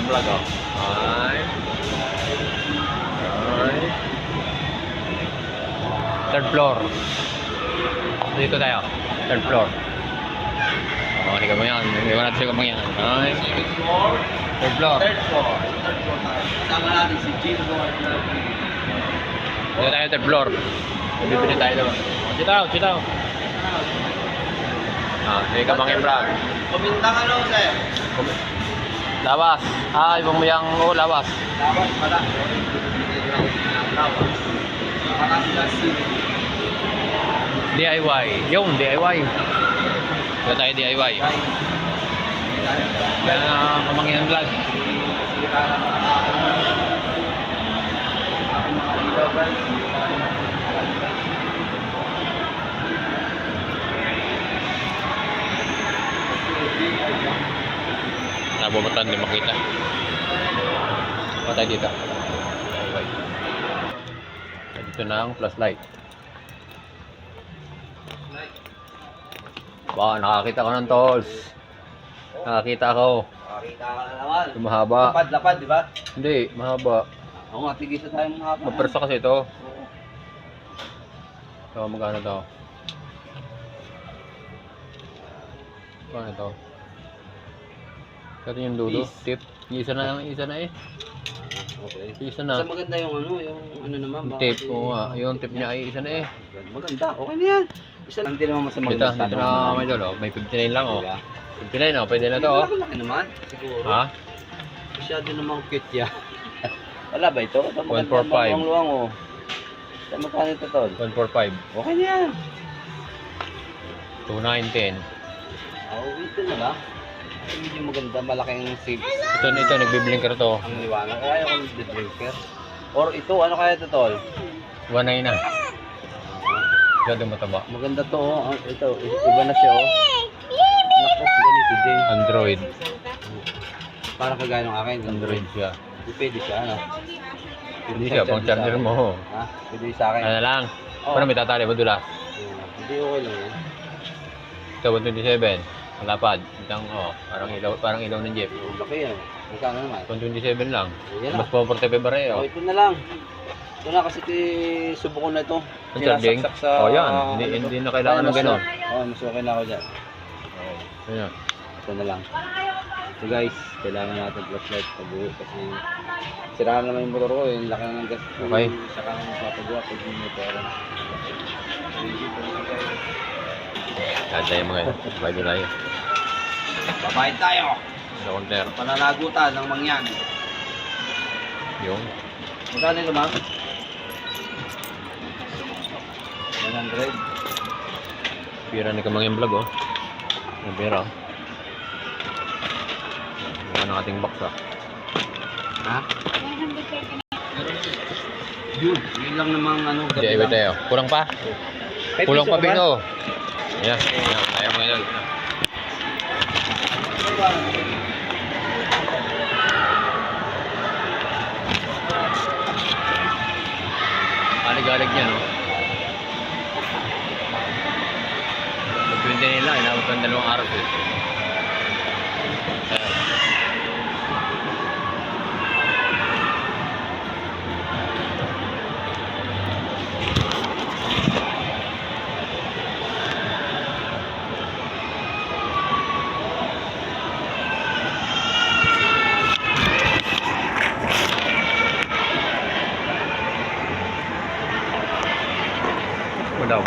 vlog, oh. Ay. Ay. Third floor. Dito tayo. Third floor. Oh, hindi ka mo yan. Hindi ko natin siya mo yan. Ay. Third floor. Third floor. Sama natin si Jim Lord. Dito tayo third floor. Bibili tayo doon. Sit out. Ah, hindi ka bang vlog. Kumintang ano, sir? Lawas. Ah, ibang mayang lawas. Lawas pala. Lawas. Makakasigasin. DIY. Yung DIY. Dito tayo DIY. Yan ang kamangyan vlog. Nabubatan din makita. Patay dito. Okay. Dito na ang flashlight. Ba, nakakita ko ng tolls. Nakakita ako. Makita ka na naman. Ito mahaba. Lapad, di ba? Hindi, mahaba. Oo nga, tigisa tayo mahaba. Mapersa kasi ito. So, magkano to? Paano ito? Ito yung dulo. Tip. Isa na eh. Okay. Isa na. Isa maganda yung ano naman. Yung tip. Oo nga. Yung tip niya ay isa na eh. Maganda. Okay na yan. Isa lang din naman masama. Dito na may dulo. May 59 lang oh. 59 oh. Pwede na to oh. Malaki naman. Siguro. Ha? Masyado namang cute yan. Wala ba ito? Ito 145. Luwang-luwang oh. Ito magkano ito tol? 145. Okay na yan. 2910. Ito na lang. Ito medyo maganda. Malaking saves. Ito nagbi-blinker to. Ang liwanag. Kaya ako nag-drinker. Or ito, ano kaya ito tol? 19 na. Masyado mataba. Maganda to oh. Ito, iba na siya oh. Naku, ganito din. Android. Para kagaya ng akin. Android siya. Pwede siya, ano? Hindi siya, pang charger mo. Ha? Pwede sa akin. Ano lang? Oo. Paano may tatali mo dulas? Hindi okay lang yan. Ito, 127. Malapad. Itang, parang ilaw ng jeep. Laki yan. Magkano naman? 127 lang. Yan lang. Mas comfortable ba rin? Oh, ito na lang. Ito na kasi subok ko na ito. Ang charging? Sinasaksak Oh, yan. Hindi na kailangan ng gano'n. Mas okay na ako dyan. Ayan. Ito na lang. So guys, kailangan natin flashlight pag-uwi kasi siraan naman yung motor ko. Yung laki na ng gas. Okay. Saka nang papagawa pag yung motor. Kahit tayo mga yun. Bago tayo. Babayad tayo! Sa counter. Pananagutan ng mangyan. Yung. Magkano yung lumang? 100. Pira ni kamang yung vlog oh. Yung pira oh. Yung ang ating box ah. Ha? Yun lang namang ano. DIY tayo. Kulang pa? Kulang pa bingo. Ayan. Tayo mga yun. Alig-alig niya no. 20 nila, inabot ng 2 araw eh. Daw.